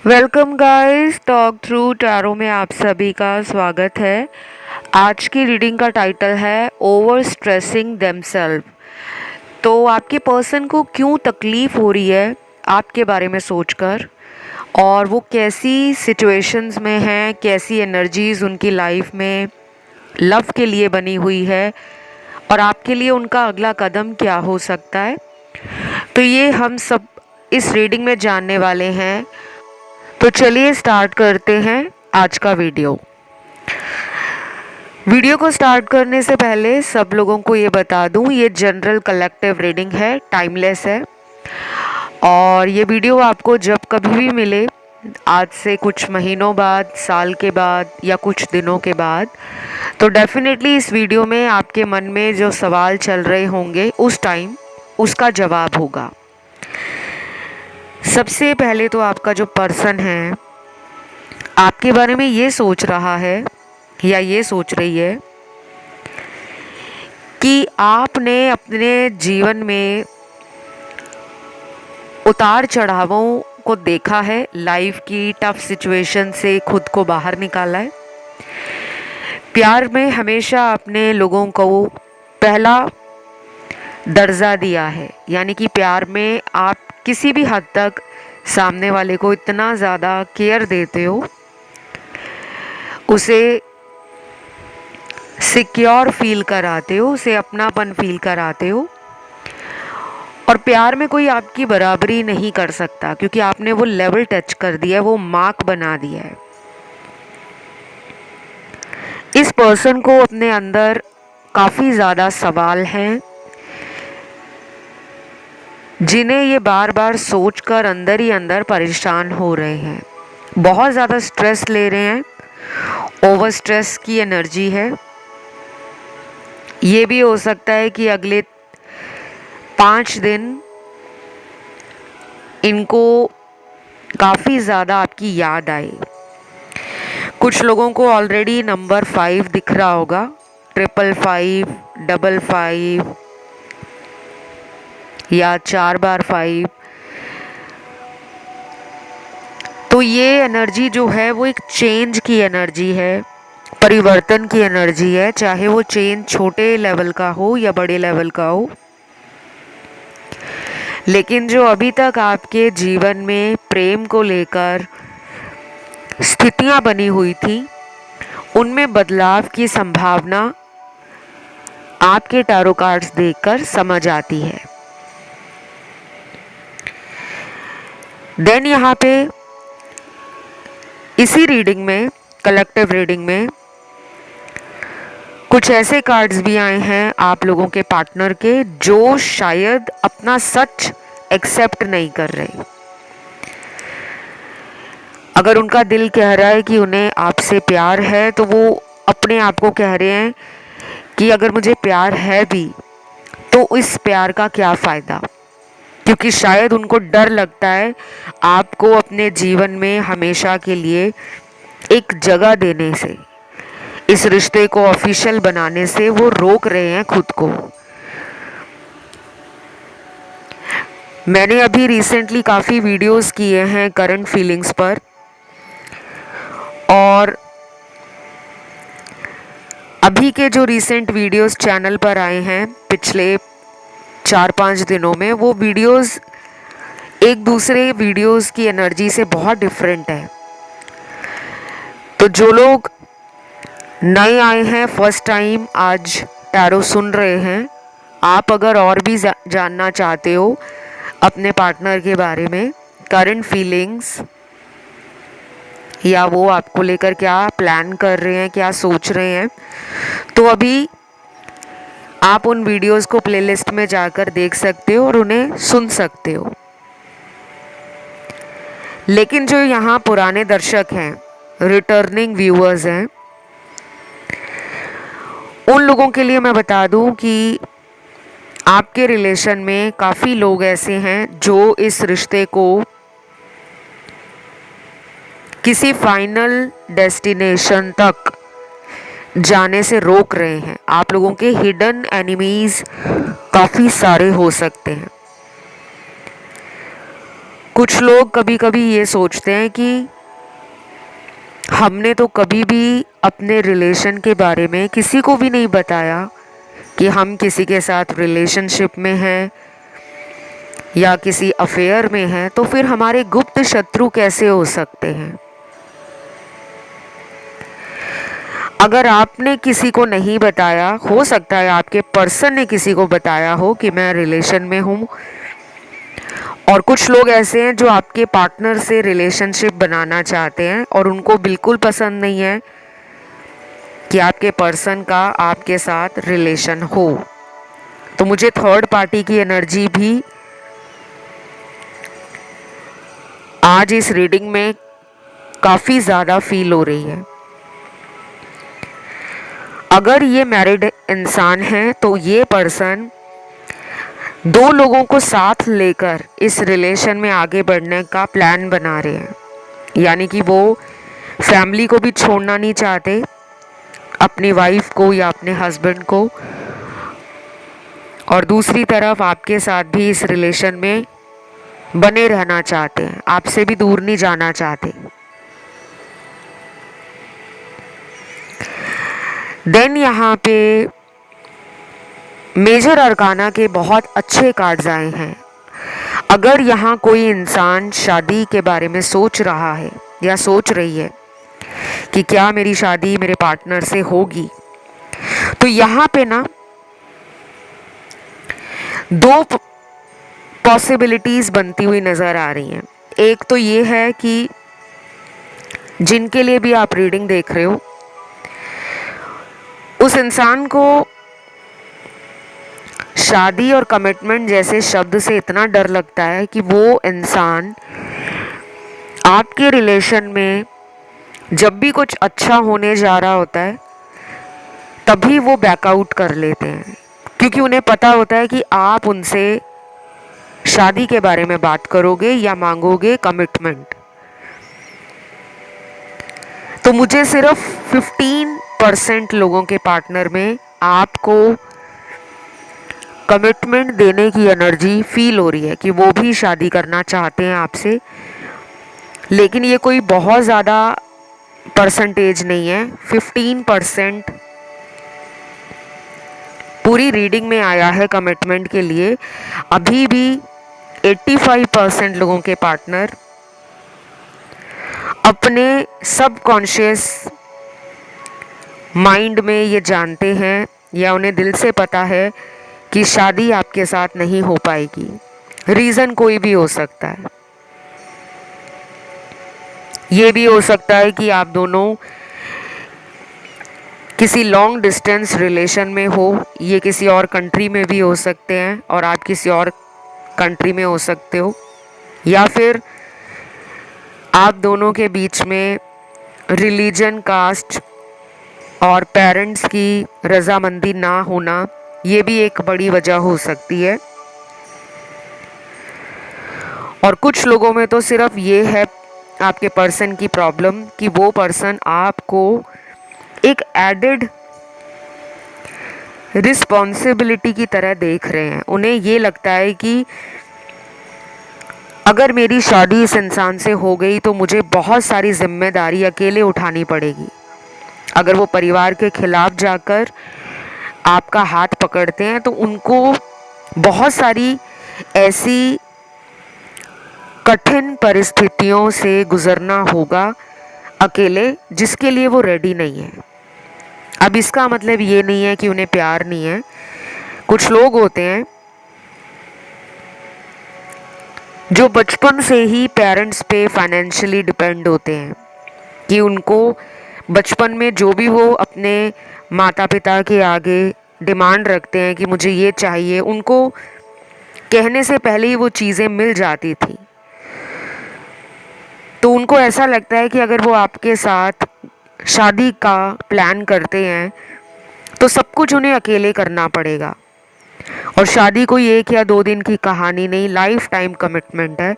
Welcome guys, talk through tarot में आप सभी का स्वागत है। आज की रीडिंग का टाइटल है ओवर स्ट्रेसिंग देमसेल्फ। तो आपके पर्सन को क्यों तकलीफ़ हो रही है आपके बारे में सोचकर, और वो कैसी सिचुएशंस में हैं, कैसी एनर्जीज उनकी लाइफ में लव के लिए बनी हुई है, और आपके लिए उनका अगला कदम क्या हो सकता है। तो ये हम सब इस रीडिंग में जानने वाले हैं। तो चलिए स्टार्ट करते हैं आज का वीडियो को स्टार्ट करने से पहले सब लोगों को ये बता दूं, ये जनरल कलेक्टिव रीडिंग है, टाइमलेस है। और ये वीडियो आपको जब कभी भी मिले, आज से कुछ महीनों बाद, साल के बाद या कुछ दिनों के बाद, तो डेफिनेटली इस वीडियो में आपके मन में जो सवाल चल रहे होंगे उस टाइम उसका जवाब होगा। सबसे पहले तो आपका जो पर्सन है आपके बारे में ये सोच रहा है या ये सोच रही है कि आपने अपने जीवन में उतार चढ़ावों को देखा है, लाइफ की टफ सिचुएशन से खुद को बाहर निकाला है। प्यार में हमेशा अपने लोगों को पहला दर्जा दिया है, यानी कि प्यार में आप किसी भी हद तक सामने वाले को इतना ज़्यादा केयर देते हो, उसे सिक्योर फील कराते हो, उसे अपनापन फील कराते हो। और प्यार में कोई आपकी बराबरी नहीं कर सकता, क्योंकि आपने वो लेवल टच कर दिया है, वो मार्क बना दिया है। इस पर्सन को अपने अंदर काफ़ी ज़्यादा सवाल हैं, जिन्हें ये बार बार सोचकर अंदर ही अंदर परेशान हो रहे हैं, बहुत ज़्यादा स्ट्रेस ले रहे हैं। ओवर स्ट्रेस की एनर्जी है। ये भी हो सकता है कि अगले 5 दिन इनको काफ़ी ज़्यादा आपकी याद आए। कुछ लोगों को ऑलरेडी नंबर 5 दिख रहा होगा, 555, 55 या 4 बार 5। तो ये एनर्जी जो है वो एक चेंज की एनर्जी है, परिवर्तन की एनर्जी है, चाहे वो चेंज छोटे लेवल का हो या बड़े लेवल का हो। लेकिन जो अभी तक आपके जीवन में प्रेम को लेकर स्थितियां बनी हुई थी, उनमें बदलाव की संभावना आपके टैरो कार्ड्स देखकर समझ आती है। देन यहाँ पे इसी रीडिंग में, कलेक्टिव रीडिंग में, कुछ ऐसे कार्ड्स भी आए हैं आप लोगों के पार्टनर के, जो शायद अपना सच एक्सेप्ट नहीं कर रहे। अगर उनका दिल कह रहा है कि उन्हें आपसे प्यार है, तो वो अपने आप को कह रहे हैं कि अगर मुझे प्यार है भी तो इस प्यार का क्या फ़ायदा, क्योंकि शायद उनको डर लगता है आपको अपने जीवन में हमेशा के लिए एक जगह देने से, इस रिश्ते को ऑफिशियल बनाने से वो रोक रहे हैं खुद को। मैंने अभी रिसेंटली काफ़ी वीडियोस किए हैं करंट फीलिंग्स पर, और अभी के जो रिसेंट वीडियोस चैनल पर आए हैं पिछले 4-5 दिनों में, वो वीडियोस एक दूसरे वीडियोस की एनर्जी से बहुत डिफरेंट है। तो जो लोग नए आए हैं, फर्स्ट टाइम आज टैरो सुन रहे हैं, आप अगर और भी जानना चाहते हो अपने पार्टनर के बारे में, करंट फीलिंग्स, या वो आपको लेकर क्या प्लान कर रहे हैं, क्या सोच रहे हैं, तो अभी आप उन वीडियोस को प्लेलिस्ट में जाकर देख सकते हो और उन्हें सुन सकते हो। लेकिन जो यहाँ पुराने दर्शक हैं, रिटर्निंग व्यूअर्स हैं, उन लोगों के लिए मैं बता दूं कि आपके रिलेशन में काफ़ी लोग ऐसे हैं जो इस रिश्ते को किसी फाइनल डेस्टिनेशन तक जाने से रोक रहे हैं। आप लोगों के हिडन एनिमीज काफ़ी सारे हो सकते हैं। कुछ लोग कभी कभी ये सोचते हैं कि हमने तो कभी भी अपने रिलेशन के बारे में किसी को भी नहीं बताया कि हम किसी के साथ रिलेशनशिप में हैं या किसी अफेयर में हैं, तो फिर हमारे गुप्त शत्रु कैसे हो सकते हैं। अगर आपने किसी को नहीं बताया, हो सकता है आपके पर्सन ने किसी को बताया हो कि मैं रिलेशन में हूँ, और कुछ लोग ऐसे हैं जो आपके पार्टनर से रिलेशनशिप बनाना चाहते हैं और उनको बिल्कुल पसंद नहीं है कि आपके पर्सन का आपके साथ रिलेशन हो। तो मुझे थर्ड पार्टी की एनर्जी भी आज इस रीडिंग में काफ़ी ज़्यादा फील हो रही है। अगर ये मैरिड इंसान है तो ये पर्सन दो लोगों को साथ लेकर इस रिलेशन में आगे बढ़ने का प्लान बना रहे हैं, यानी कि वो फैमिली को भी छोड़ना नहीं चाहते, अपनी वाइफ को या अपने हस्बैंड को, और दूसरी तरफ आपके साथ भी इस रिलेशन में बने रहना चाहते हैं, आपसे भी दूर नहीं जाना चाहते। देन यहाँ पे मेजर अरकाना के बहुत अच्छे कार्ड्स आए हैं। अगर यहाँ कोई इंसान शादी के बारे में सोच रहा है या सोच रही है कि क्या मेरी शादी मेरे पार्टनर से होगी, तो यहाँ पे ना दो पॉसिबिलिटीज़ बनती हुई नज़र आ रही हैं। एक तो ये है कि जिनके लिए भी आप रीडिंग देख रहे हो, उस इंसान को शादी और कमिटमेंट जैसे शब्द से इतना डर लगता है कि वो इंसान आपके रिलेशन में जब भी कुछ अच्छा होने जा रहा होता है तभी वो बैकआउट कर लेते हैं, क्योंकि उन्हें पता होता है कि आप उनसे शादी के बारे में बात करोगे या मांगोगे कमिटमेंट। तो मुझे सिर्फ 15% लोगों के पार्टनर में आपको कमिटमेंट देने की एनर्जी फील हो रही है कि वो भी शादी करना चाहते हैं आपसे, लेकिन ये कोई बहुत ज़्यादा परसेंटेज नहीं है। 15% पूरी रीडिंग में आया है कमिटमेंट के लिए। अभी भी 85% लोगों के पार्टनर अपने सबकॉन्शियस माइंड में ये जानते हैं या उन्हें दिल से पता है कि शादी आपके साथ नहीं हो पाएगी। रीज़न कोई भी हो सकता है। ये भी हो सकता है कि आप दोनों किसी लॉन्ग डिस्टेंस रिलेशन में हो, ये किसी और कंट्री में भी हो सकते हैं और आप किसी और कंट्री में हो सकते हो, या फिर आप दोनों के बीच में रिलीजन, कास्ट और पेरेंट्स की रजामंदी ना होना, ये भी एक बड़ी वजह हो सकती है। और कुछ लोगों में तो सिर्फ ये है आपके पर्सन की प्रॉब्लम कि वो पर्सन आपको एक एडेड रिस्पॉन्सिबिलिटी की तरह देख रहे हैं। उन्हें ये लगता है कि अगर मेरी शादी इस इंसान से हो गई तो मुझे बहुत सारी जिम्मेदारी अकेले उठानी पड़ेगी। अगर वो परिवार के खिलाफ जाकर आपका हाथ पकड़ते हैं तो उनको बहुत सारी ऐसी कठिन परिस्थितियों से गुजरना होगा अकेले, जिसके लिए वो रेडी नहीं है। अब इसका मतलब ये नहीं है कि उन्हें प्यार नहीं है। कुछ लोग होते हैं जो बचपन से ही पेरेंट्स पे फाइनेंशियली डिपेंड होते हैं, कि उनको बचपन में जो भी वो अपने माता पिता के आगे डिमांड रखते हैं कि मुझे ये चाहिए, उनको कहने से पहले ही वो चीज़ें मिल जाती थी। तो उनको ऐसा लगता है कि अगर वो आपके साथ शादी का प्लान करते हैं तो सब कुछ उन्हें अकेले करना पड़ेगा। और शादी कोई 1 या 2 दिन की कहानी नहीं, लाइफ टाइम कमिटमेंट है।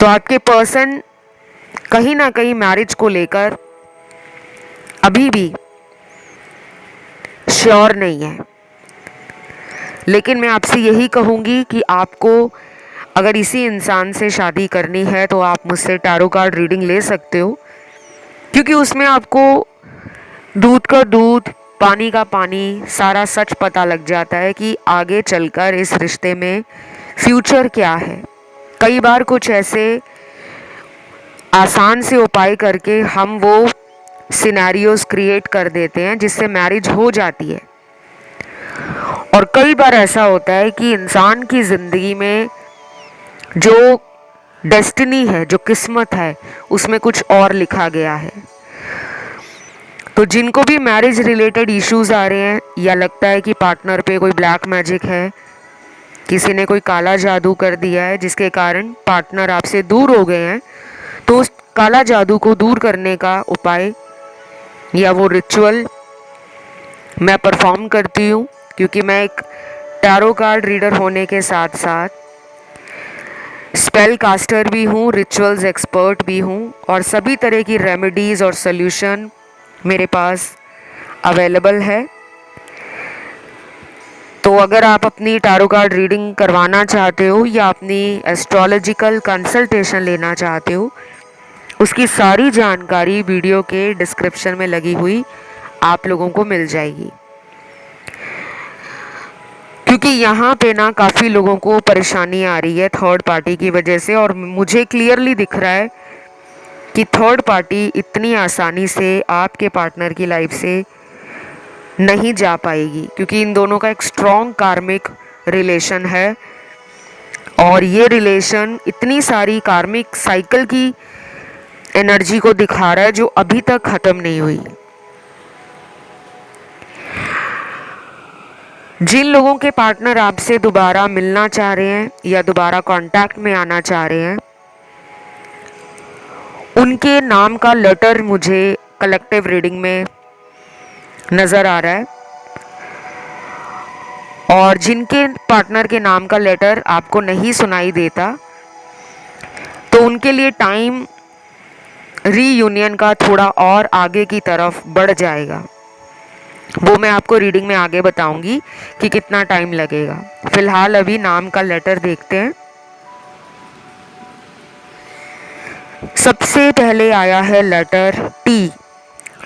तो आपके पर्सन कहीं ना कहीं मैरिज को लेकर अभी भी श्योर नहीं है। लेकिन मैं आपसे यही कहूँगी कि आपको अगर इसी इंसान से शादी करनी है तो आप मुझसे टैरो कार्ड रीडिंग ले सकते हो, क्योंकि उसमें आपको दूध का दूध, पानी का पानी, सारा सच पता लग जाता है कि आगे चलकर इस रिश्ते में फ्यूचर क्या है। कई बार कुछ ऐसे आसान से उपाय करके हम वो सिनेरियोज क्रिएट कर देते हैं जिससे मैरिज हो जाती है। और कई बार ऐसा होता है कि इंसान की ज़िंदगी में जो डेस्टिनी है, जो किस्मत है, उसमें कुछ और लिखा गया है। तो जिनको भी मैरिज रिलेटेड इश्यूज आ रहे हैं या लगता है कि पार्टनर पे कोई ब्लैक मैजिक है, किसी ने कोई काला जादू कर दिया है जिसके कारण पार्टनर आपसे दूर हो गए हैं, तो उस काला जादू को दूर करने का उपाय या वो रिचुअल मैं परफॉर्म करती हूँ, क्योंकि मैं एक टैरो कार्ड रीडर होने के साथ साथ स्पेल कास्टर भी हूँ, रिचुअल्स एक्सपर्ट भी हूँ, और सभी तरह की रेमेडीज़ और सॉल्यूशन मेरे पास अवेलेबल है। तो अगर आप अपनी टैरो कार्ड रीडिंग करवाना चाहते हो या अपनी एस्ट्रोलॉजिकल कंसल्टेशन लेना चाहते हो, उसकी सारी जानकारी वीडियो के डिस्क्रिप्शन में लगी हुई आप लोगों को मिल जाएगी। क्योंकि यहाँ पे ना काफ़ी लोगों को परेशानी आ रही है थर्ड पार्टी की वजह से, और मुझे क्लियरली दिख रहा है कि थर्ड पार्टी इतनी आसानी से आपके पार्टनर की लाइफ से नहीं जा पाएगी, क्योंकि इन दोनों का एक स्ट्रॉन्ग कार्मिक रिलेशन है और ये रिलेशन इतनी सारी कार्मिक साइकिल की एनर्जी को दिखा रहा है जो अभी तक ख़त्म नहीं हुई। जिन लोगों के पार्टनर आपसे दोबारा मिलना चाह रहे हैं या दोबारा कांटेक्ट में आना चाह रहे हैं, उनके नाम का लेटर मुझे कलेक्टिव रीडिंग में नज़र आ रहा है, और जिनके पार्टनर के नाम का लेटर आपको नहीं सुनाई देता, तो उनके लिए टाइम रीयूनियन का थोड़ा और आगे की तरफ बढ़ जाएगा। वो मैं आपको रीडिंग में आगे बताऊंगी कि कितना टाइम लगेगा। फिलहाल अभी नाम का लेटर देखते हैं। सबसे पहले आया है लेटर टी,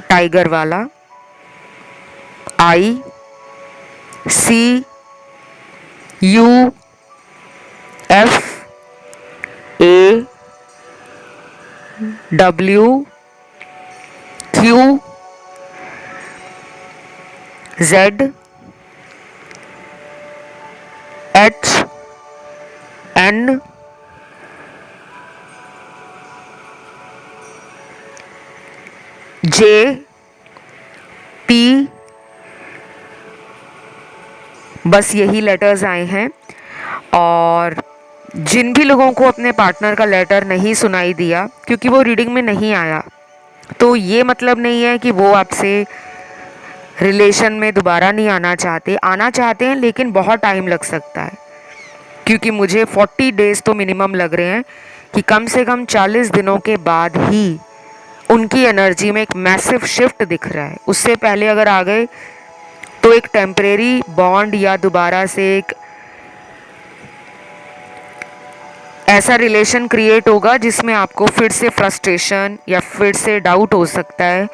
टाइगर वाला। I, C, U, F, A, W, Q, Z, H, N, J, P, बस यही लेटर्स आए हैं। और जिन भी लोगों को अपने पार्टनर का लेटर नहीं सुनाई दिया, क्योंकि वो रीडिंग में नहीं आया, तो ये मतलब नहीं है कि वो आपसे रिलेशन में दोबारा नहीं आना चाहते हैं, लेकिन बहुत टाइम लग सकता है, क्योंकि मुझे 40 डेज़ तो मिनिमम लग रहे हैं कि कम से कम 40 दिनों के बाद ही उनकी एनर्जी में एक मैसिव शिफ्ट दिख रहा है। उससे पहले अगर आ गए तो एक टेम्परेरी बॉन्ड या दोबारा से एक ऐसा रिलेशन क्रिएट होगा जिसमें आपको फिर से फ्रस्ट्रेशन या फिर से डाउट हो सकता है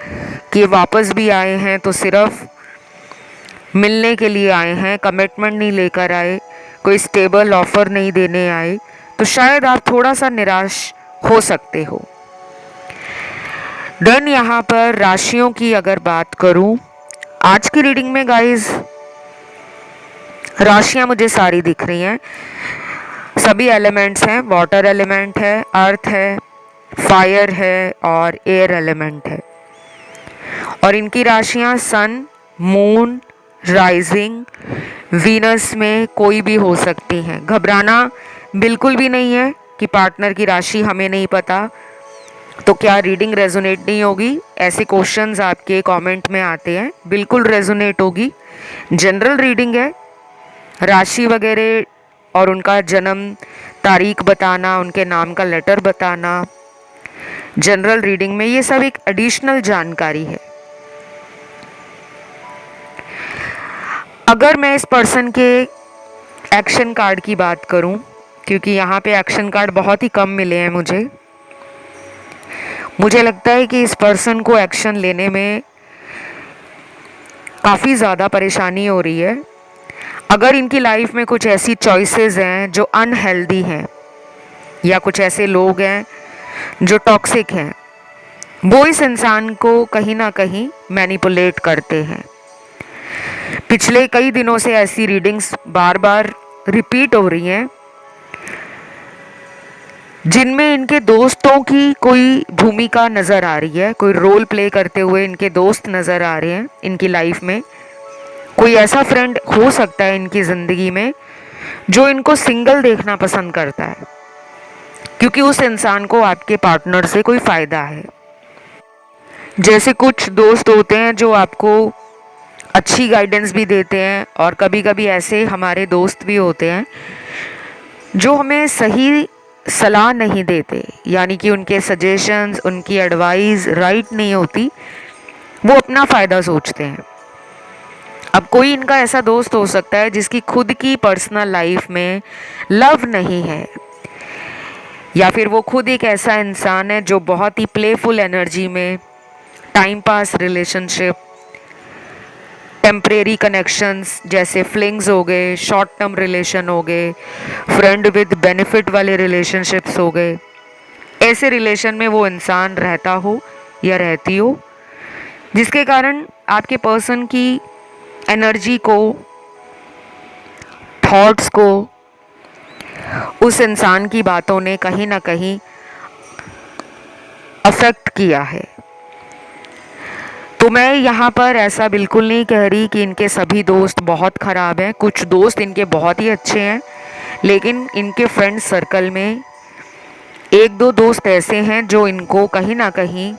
कि वापस भी आए हैं तो सिर्फ मिलने के लिए आए हैं, कमिटमेंट नहीं लेकर आए, कोई स्टेबल ऑफर नहीं देने आए, तो शायद आप थोड़ा सा निराश हो सकते हो। देन यहाँ पर राशियों की अगर बात करूँ आज की रीडिंग में गाइस, राशियाँ मुझे सारी दिख रही हैं। सभी एलिमेंट्स हैं, वाटर एलिमेंट है, अर्थ है, फायर है और एयर एलिमेंट है। और इनकी राशियाँ सन, मून, राइजिंग, वीनस में कोई भी हो सकती हैं। घबराना बिल्कुल भी नहीं है कि पार्टनर की राशि हमें नहीं पता तो क्या रीडिंग रेजोनेट नहीं होगी, ऐसे क्वेश्चंस आपके कमेंट में आते हैं। बिल्कुल रेजोनेट होगी। जनरल रीडिंग है, राशि वगैरह और उनका जन्म तारीख बताना, उनके नाम का लेटर बताना, जनरल रीडिंग में ये सब एक एडिशनल जानकारी है। अगर मैं इस पर्सन के एक्शन कार्ड की बात करूं क्योंकि यहाँ पे एक्शन कार्ड बहुत ही कम मिले हैं मुझे लगता है कि इस पर्सन को एक्शन लेने में काफ़ी ज़्यादा परेशानी हो रही है। अगर इनकी लाइफ में कुछ ऐसी चॉइसेस हैं जो अनहेल्दी हैं या कुछ ऐसे लोग हैं जो टॉक्सिक हैं, वो इस इंसान को कहीं ना कहीं मैनिपुलेट करते हैं। पिछले कई दिनों से ऐसी रीडिंग्स बार बार रिपीट हो रही हैं जिनमें इनके दोस्तों की कोई भूमिका नज़र आ रही है, कोई रोल प्ले करते हुए इनके दोस्त नज़र आ रहे हैं इनकी लाइफ में। कोई ऐसा फ्रेंड हो सकता है इनकी ज़िंदगी में जो इनको सिंगल देखना पसंद करता है, क्योंकि उस इंसान को आपके पार्टनर से कोई फ़ायदा है। जैसे कुछ दोस्त होते हैं जो आपको अच्छी गाइडेंस भी देते हैं, और कभी कभी ऐसे हमारे दोस्त भी होते हैं जो हमें सही सलाह नहीं देते, यानी कि उनके सजेशंस, उनकी एडवाइस राइट नहीं होती, वो अपना फ़ायदा सोचते हैं। अब कोई इनका ऐसा दोस्त हो सकता है जिसकी खुद की पर्सनल लाइफ में लव नहीं है, या फिर वो खुद एक ऐसा इंसान है जो बहुत ही प्लेफुल एनर्जी में time pass relationship, temporary connections जैसे फ्लिंग्स हो गए, शॉर्ट टर्म रिलेशन हो गए, फ्रेंड विद बेनिफिट वाले रिलेशनशिप्स हो गए, ऐसे रिलेशन में वो इंसान रहता हो या रहती हो, जिसके कारण आपके पर्सन की एनर्जी को, थॉट्स को उस इंसान की बातों ने कहीं ना कहीं अफेक्ट किया है। तो मैं यहाँ पर ऐसा बिल्कुल नहीं कह रही कि इनके सभी दोस्त बहुत ख़राब हैं। कुछ दोस्त इनके बहुत ही अच्छे हैं, लेकिन इनके फ्रेंड सर्कल में एक दो दोस्त ऐसे हैं जो इनको कहीं ना कहीं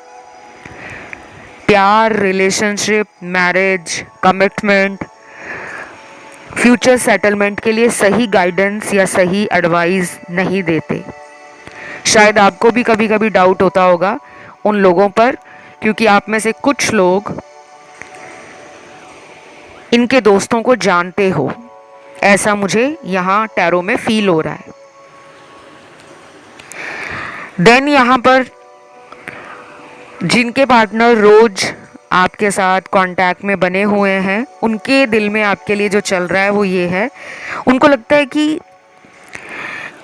प्यार, relationship, marriage, commitment, future settlement के लिए सही गाइडेंस या सही एडवाइस नहीं देते। शायद आपको भी कभी कभी डाउट होता होगा उन लोगों पर, क्योंकि आप में से कुछ लोग इनके दोस्तों को जानते हो, ऐसा मुझे यहाँ टैरो में फील हो रहा है। देन यहाँ पर जिनके पार्टनर रोज आपके साथ कांटेक्ट में बने हुए हैं, उनके दिल में आपके लिए जो चल रहा है वो ये है, उनको लगता है कि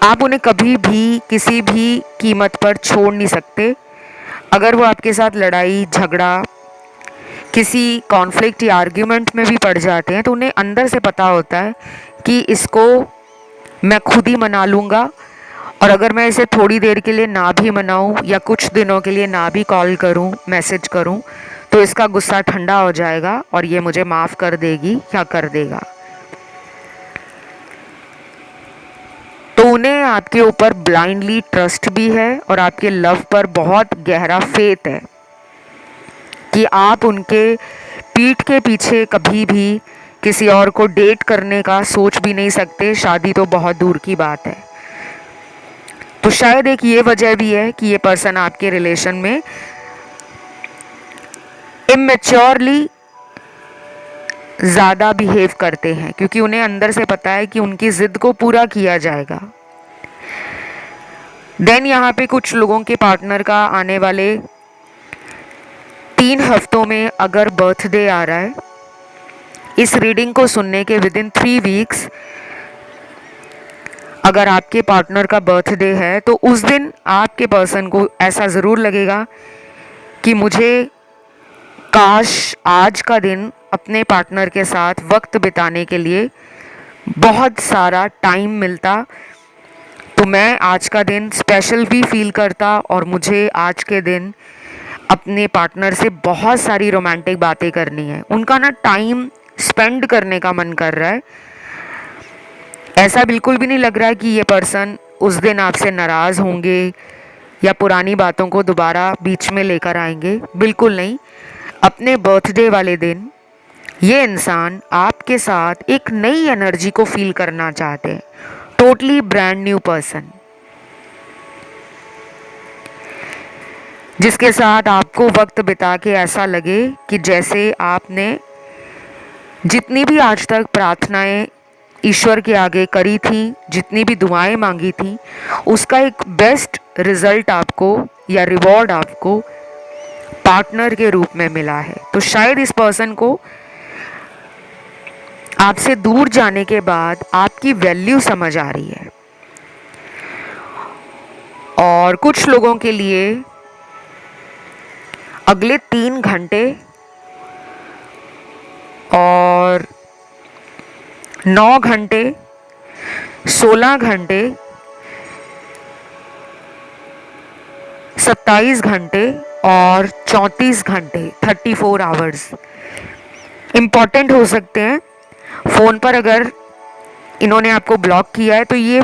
आप उन्हें कभी भी किसी भी कीमत पर छोड़ नहीं सकते। अगर वो आपके साथ लड़ाई झगड़ा, किसी कॉन्फ्लिक्ट या आर्ग्यूमेंट में भी पड़ जाते हैं, तो उन्हें अंदर से पता होता है कि इसको मैं खुद ही मना लूँगा, और अगर मैं इसे थोड़ी देर के लिए ना भी मनाऊँ या कुछ दिनों के लिए ना भी कॉल करूँ, मैसेज करूँ, तो इसका गुस्सा ठंडा हो जाएगा और ये मुझे माफ़ कर देगी या कर देगा। तो उन्हें आपके ऊपर ब्लाइंडली ट्रस्ट भी है और आपके लव पर बहुत गहरा फेथ है कि आप उनके पीठ के पीछे कभी भी किसी और को डेट करने का सोच भी नहीं सकते। शादी तो बहुत दूर की बात है। तो शायद एक ये वजह भी है कि ये पर्सन आपके रिलेशन में इमेच्योरली ज़्यादा बिहेव करते हैं, क्योंकि उन्हें अंदर से पता है कि उनकी ज़िद को पूरा किया जाएगा। देन यहाँ पे कुछ लोगों के पार्टनर का आने वाले 3 हफ्तों में अगर बर्थडे आ रहा है, इस रीडिंग को सुनने के विदिन 3 वीक्स अगर आपके पार्टनर का बर्थडे है, तो उस दिन आपके पर्सन को ऐसा ज़रूर लगेगा कि मुझे काश आज का दिन अपने पार्टनर के साथ वक्त बिताने के लिए बहुत सारा टाइम मिलता, तो मैं आज का दिन स्पेशल भी फील करता और मुझे आज के दिन अपने पार्टनर से बहुत सारी रोमांटिक बातें करनी है। उनका ना टाइम स्पेंड करने का मन कर रहा है। ऐसा बिल्कुल भी नहीं लग रहा है कि ये पर्सन उस दिन आपसे नाराज़ होंगे या पुरानी बातों को दोबारा बीच में लेकर आएंगे, बिल्कुल नहीं। अपने बर्थडे वाले दिन ये इंसान आपके साथ एक नई एनर्जी को फील करना चाहते हैं, टोटली ब्रांड न्यू पर्सन, जिसके साथ आपको वक्त बिता के ऐसा लगे कि जैसे आपने जितनी भी आज तक प्रार्थनाएं ईश्वर के आगे करी थी, जितनी भी दुआएं मांगी थी, उसका एक बेस्ट रिजल्ट आपको या रिवॉर्ड आपको पार्टनर के रूप में मिला है। तो शायद इस पर्सन को आपसे दूर जाने के बाद आपकी वैल्यू समझ आ रही है। और कुछ लोगों के लिए अगले 3 घंटे और 9 घंटे, 16 घंटे, 27 घंटे और 34 घंटे 34 आवर्स इम्पॉर्टेंट हो सकते हैं। फ़ोन पर अगर इन्होंने आपको ब्लॉक किया है तो ये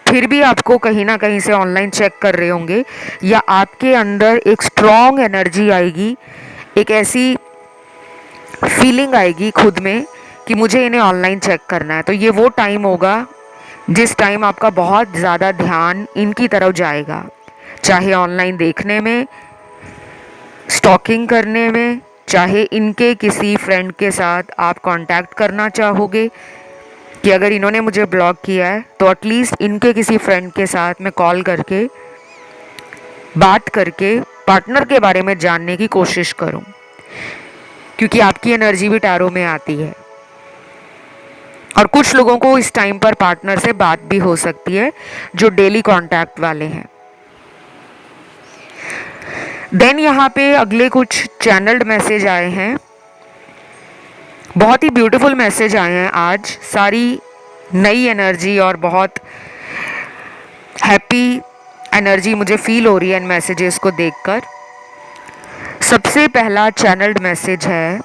फिर भी आपको कहीं ना कहीं से ऑनलाइन चेक कर रहे होंगे, या आपके अंदर एक स्ट्रॉन्ग एनर्जी आएगी, एक ऐसी फीलिंग आएगी खुद में कि मुझे इन्हें ऑनलाइन चेक करना है। तो ये वो टाइम होगा जिस टाइम आपका बहुत ज़्यादा ध्यान इनकी तरफ जाएगा, चाहे ऑनलाइन देखने में, स्टॉकिंग करने में, चाहे इनके किसी फ्रेंड के साथ आप कांटेक्ट करना चाहोगे कि अगर इन्होंने मुझे ब्लॉक किया है तो एटलीस्ट इनके किसी फ्रेंड के साथ मैं कॉल करके बात करके पार्टनर के बारे में जानने की कोशिश करूं, क्योंकि आपकी एनर्जी भी टैरो में आती है। और कुछ लोगों को इस टाइम पर पार्टनर से बात भी हो सकती है जो डेली कांटेक्ट वाले हैं। देन यहाँ पे अगले कुछ चैनल्ड मैसेज आए हैं, बहुत ही ब्यूटीफुल मैसेज आए हैं आज, सारी नई एनर्जी और बहुत हैप्पी एनर्जी मुझे फील हो रही है इन मैसेजेस को देखकर। सबसे पहला चैनल्ड मैसेज है,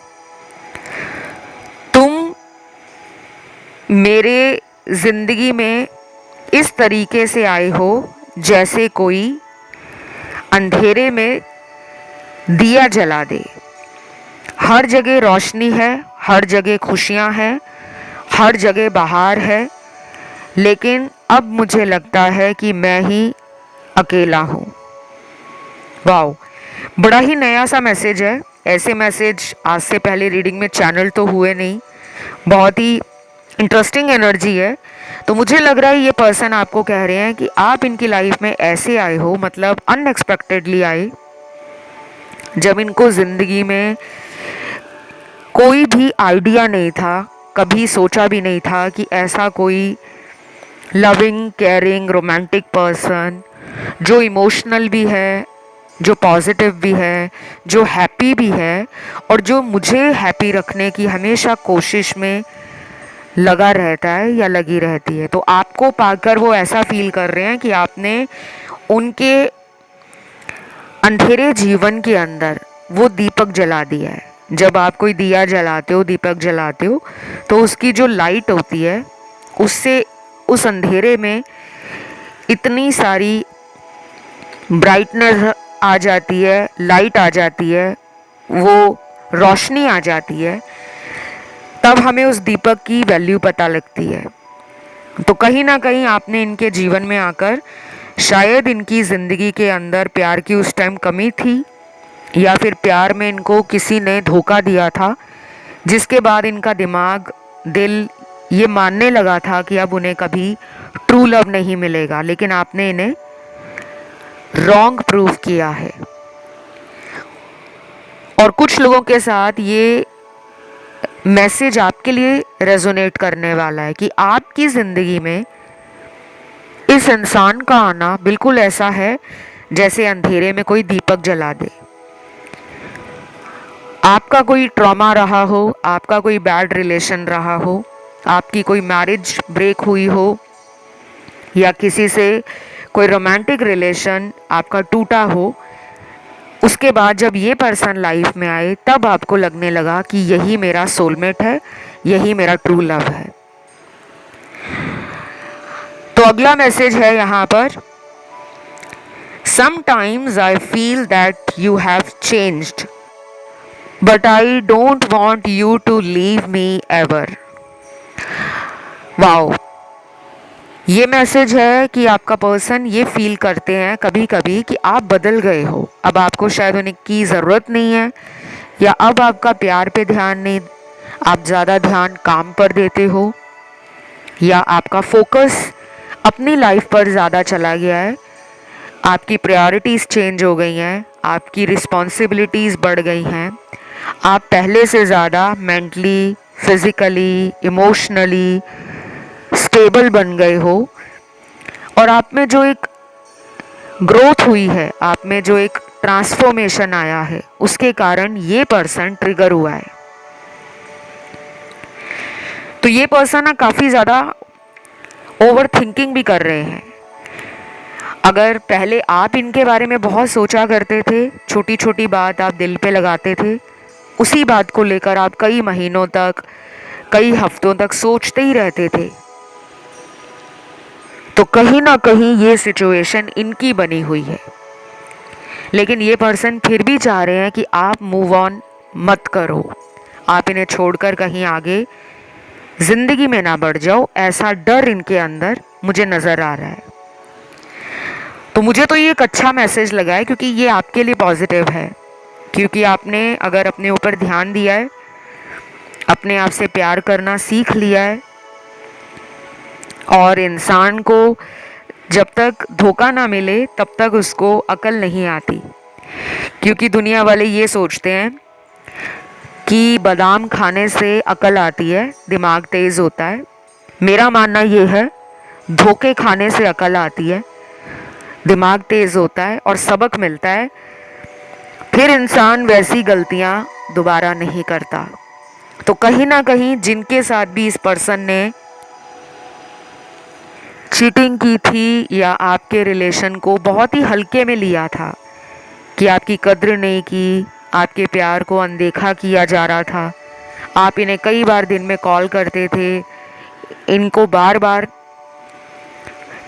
तुम मेरे ज़िंदगी में इस तरीके से आए हो जैसे कोई अंधेरे में दिया जला दे। हर जगह रोशनी है, हर जगह खुशियाँ हैं, हर जगह बहार है, लेकिन अब मुझे लगता है कि मैं ही अकेला हूँ। वाओ, बड़ा ही नया सा मैसेज है। ऐसे मैसेज आज से पहले रीडिंग में चैनल तो हुए नहीं, बहुत ही इंटरेस्टिंग एनर्जी है। तो मुझे लग रहा है ये पर्सन आपको कह रहे हैं कि आप इनकी लाइफ में ऐसे आए हो, मतलब अनएक्सपेक्टेडली आए, जब इनको ज़िंदगी में कोई भी आइडिया नहीं था, कभी सोचा भी नहीं था कि ऐसा कोई लविंग, केयरिंग, रोमांटिक पर्सन जो इमोशनल भी है, जो पॉजिटिव भी है, जो हैप्पी भी है और जो मुझे हैप्पी रखने की हमेशा कोशिश में लगा रहता है या लगी रहती है। तो आपको पाकर वो ऐसा फील कर रहे हैं कि आपने उनके अंधेरे जीवन के अंदर वो दीपक जला दिया है। जब आप कोई दिया जलाते हो, दीपक जलाते हो, तो उसकी जो लाइट होती है उससे उस अंधेरे में इतनी सारी ब्राइटनेस आ जाती है, लाइट आ जाती है, वो रोशनी आ जाती है, तब हमें उस दीपक की वैल्यू पता लगती है। तो कहीं ना कहीं आपने इनके जीवन में आकर शायद इनकी ज़िंदगी के अंदर प्यार की उस टाइम कमी थी, या फिर प्यार में इनको किसी ने धोखा दिया था, जिसके बाद इनका दिमाग, दिल ये मानने लगा था कि अब उन्हें कभी ट्रू लव नहीं मिलेगा, लेकिन आपने इन्हें रॉन्ग प्रूव किया है। और कुछ लोगों के साथ ये मैसेज आपके लिए रेजोनेट करने वाला है कि आपकी ज़िंदगी में इस इंसान का आना बिल्कुल ऐसा है जैसे अंधेरे में कोई दीपक जला दे। आपका कोई ट्रॉमा रहा हो, आपका कोई बैड रिलेशन रहा हो, आपकी कोई मैरिज ब्रेक हुई हो, या किसी से कोई रोमांटिक रिलेशन आपका टूटा हो, उसके बाद जब ये पर्सन लाइफ में आए तब आपको लगने लगा कि यही मेरा सोलमेट है, यही मेरा ट्रू लव है। तो अगला मैसेज है यहाँ पर, sometimes I feel that you have changed but I don't want you to leave me ever. Wow, ये मैसेज है कि आपका पर्सन ये फील करते हैं कभी कभी कि आप बदल गए हो, अब आपको शायद उन्हें की ज़रूरत नहीं है, या अब आपका प्यार पे ध्यान नहीं, आप ज़्यादा ध्यान काम पर देते हो, या आपका फोकस अपनी लाइफ पर ज़्यादा चला गया है, आपकी प्रायोरिटीज़ चेंज हो गई हैं, आपकी रिस्पॉन्सिबिलिटीज़ बढ़ गई हैं, आप पहले से ज़्यादा मेंटली, फिज़िकली, इमोशनली स्टेबल बन गए हो और आप में जो एक ग्रोथ हुई है, आप में जो एक ट्रांसफॉर्मेशन आया है, उसके कारण ये पर्सन ट्रिगर हुआ है। तो ये पर्सन ना काफ़ी ज़्यादा ओवर थिंकिंग भी कर रहे हैं। अगर पहले आप इनके बारे में बहुत सोचा करते थे, छोटी छोटी बात आप दिल पे लगाते थे, उसी बात को लेकर आप कई महीनों तक, कई हफ्तों तक सोचते ही रहते थे, तो कहीं ना कहीं ये सिचुएशन इनकी बनी हुई है। लेकिन ये पर्सन फिर भी चाह रहे हैं कि आप मूव ऑन मत करो, आप इन्हें छोड़कर कहीं आगे जिंदगी में ना बढ़ जाओ, ऐसा डर इनके अंदर मुझे नज़र आ रहा है। तो मुझे तो ये एक अच्छा मैसेज लगा है, क्योंकि ये आपके लिए पॉजिटिव है, क्योंकि आपने अगर अपने ऊपर ध्यान दिया है, अपने आप से प्यार करना सीख लिया है, और इंसान को जब तक धोखा ना मिले तब तक उसको अकल नहीं आती, क्योंकि दुनिया वाले ये सोचते हैं कि बादाम खाने से अकल आती है, दिमाग तेज़ होता है। मेरा मानना ये है, धोखे खाने से अकल आती है, दिमाग तेज़ होता है और सबक मिलता है, फिर इंसान वैसी गलतियां दोबारा नहीं करता। तो कहीं ना कहीं जिनके साथ भी इस पर्सन ने चीटिंग की थी या आपके रिलेशन को बहुत ही हल्के में लिया था, कि आपकी कद्र नहीं की, आपके प्यार को अनदेखा किया जा रहा था, आप इन्हें कई बार दिन में कॉल करते थे, इनको बार बार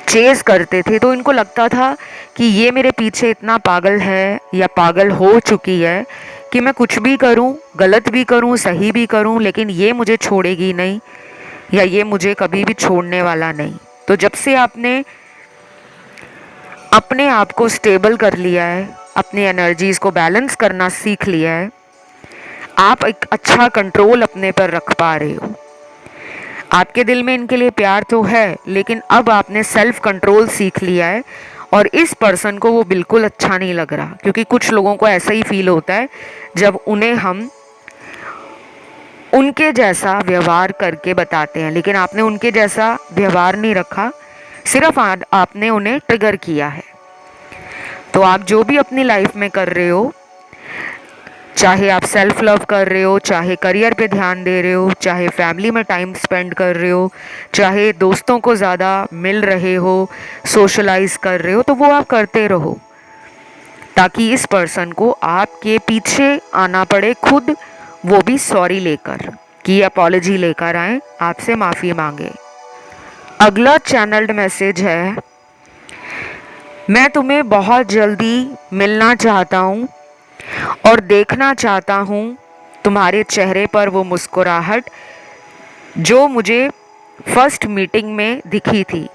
चेज़ करते थे, तो इनको लगता था कि ये मेरे पीछे इतना पागल है या पागल हो चुकी है कि मैं कुछ भी करूं, गलत भी करूं, सही भी करूं, लेकिन ये मुझे छोड़ेगी नहीं या ये मुझे कभी भी छोड़ने वाला नहीं। तो जब से आपने अपने आप को स्टेबल कर लिया है, अपनी एनर्जीज़ को बैलेंस करना सीख लिया है, आप एक अच्छा कंट्रोल अपने पर रख पा रहे हो। आपके दिल में इनके लिए प्यार तो है, लेकिन अब आपने सेल्फ कंट्रोल सीख लिया है, और इस पर्सन को वो बिल्कुल अच्छा नहीं लग रहा, क्योंकि कुछ लोगों को ऐसा ही फील होता है जब उन्हें हम उनके जैसा व्यवहार करके बताते हैं, लेकिन आपने उनके जैसा व्यवहार नहीं रखा, सिर्फ आपने उन्हें ट्रिगर किया है। तो आप जो भी अपनी लाइफ में कर रहे हो, चाहे आप सेल्फ लव कर रहे हो, चाहे करियर पे ध्यान दे रहे हो, चाहे फैमिली में टाइम स्पेंड कर रहे हो, चाहे दोस्तों को ज़्यादा मिल रहे हो, सोशलाइज कर रहे हो, तो वो आप करते रहो, ताकि इस पर्सन को आपके पीछे आना पड़े खुद, वो भी सॉरी लेकर, कि अपॉलॉजी लेकर आए, आपसे माफ़ी मांगे। अगला चैनल्ड मैसेज है, मैं तुम्हें बहुत जल्दी मिलना चाहता हूँ और देखना चाहता हूँ तुम्हारे चेहरे पर वो मुस्कुराहट जो मुझे फर्स्ट मीटिंग में दिखी थी।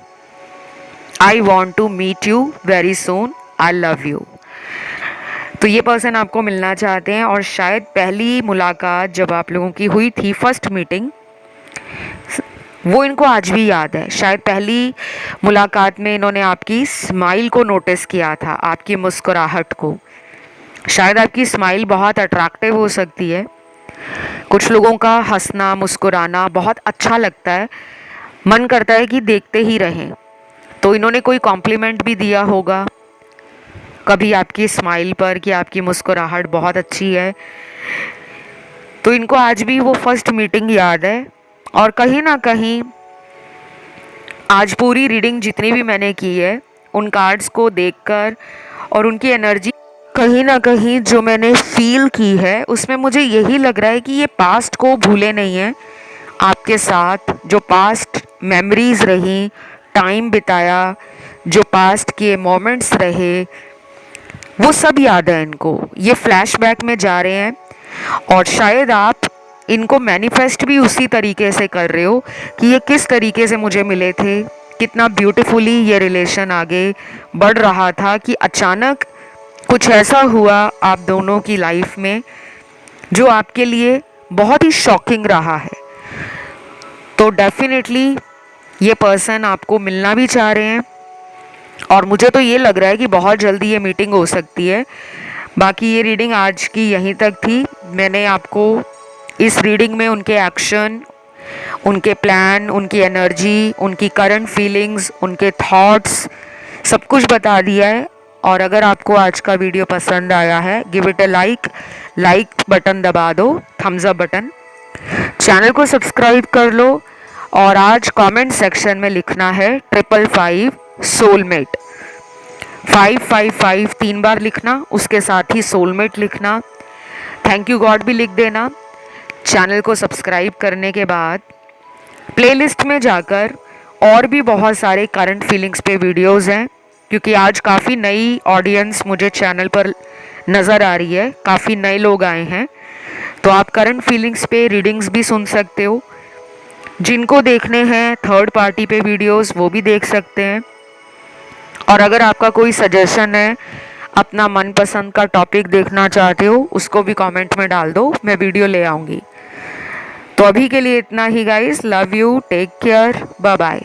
I want to meet you very soon, I love you. तो ये पर्सन आपको मिलना चाहते हैं, और शायद पहली मुलाकात जब आप लोगों की हुई थी, फर्स्ट मीटिंग, वो इनको आज भी याद है। शायद पहली मुलाकात में इन्होंने आपकी स्माइल को नोटिस किया था, आपकी मुस्कुराहट को। शायद आपकी स्माइल बहुत अट्रैक्टिव हो सकती है, कुछ लोगों का हंसना मुस्कुराना बहुत अच्छा लगता है, मन करता है कि देखते ही रहें। तो इन्होंने कोई कॉम्प्लीमेंट भी दिया होगा कभी आपकी स्माइल पर कि आपकी मुस्कुराहट बहुत अच्छी है, तो इनको आज भी वो फर्स्ट मीटिंग याद है। और कहीं ना कहीं आज पूरी रीडिंग जितनी भी मैंने की है, उन कार्ड्स को देखकर और उनकी एनर्जी कहीं ना कहीं जो मैंने फील की है, उसमें मुझे यही लग रहा है कि ये पास्ट को भूले नहीं हैं आपके साथ। जो पास्ट मेमोरीज रही, टाइम बिताया, जो पास्ट के मोमेंट्स रहे, वो सब याद है इनको। ये फ्लैशबैक में जा रहे हैं, और शायद आप इनको मैनिफेस्ट भी उसी तरीके से कर रहे हो कि ये किस तरीके से मुझे मिले थे, कितना ब्यूटीफुली ये रिलेशन आगे बढ़ रहा था, कि अचानक कुछ ऐसा हुआ आप दोनों की लाइफ में जो आपके लिए बहुत ही शॉकिंग रहा है। तो डेफिनेटली ये पर्सन आपको मिलना भी चाह रहे हैं और मुझे तो ये लग रहा है कि बहुत जल्दी ये मीटिंग हो सकती है। बाकी ये रीडिंग आज की यहीं तक थी। मैंने आपको इस रीडिंग में उनके एक्शन, उनके प्लान, उनकी एनर्जी, उनकी करंट फीलिंग्स, उनके थॉट्स सब कुछ बता दिया है। और अगर आपको आज का वीडियो पसंद आया है, give it a like button दबा दो, थम्स अप बटन। चैनल को सब्सक्राइब कर लो और आज कमेंट सेक्शन में लिखना है 555 सोलमेट। 555 3 बार लिखना, उसके साथ ही सोलमेट लिखना। थैंक यू गॉड भी लिख देना। चैनल को सब्सक्राइब करने के बाद प्लेलिस्ट में जाकर और भी बहुत सारे करंट फीलिंग्स पे वीडियोस हैं, क्योंकि आज काफ़ी नई ऑडियंस मुझे चैनल पर नज़र आ रही है, काफ़ी नए लोग आए हैं। तो आप करंट फीलिंग्स पे रीडिंग्स भी सुन सकते हो। जिनको देखने हैं थर्ड पार्टी पे वीडियोस, वो भी देख सकते हैं। और अगर आपका कोई सजेशन है, अपना मनपसंद का टॉपिक देखना चाहते हो, उसको भी कमेंट में डाल दो, मैं वीडियो ले आऊँगी। तो अभी के लिए इतना ही guys. Love you, take care, bye bye.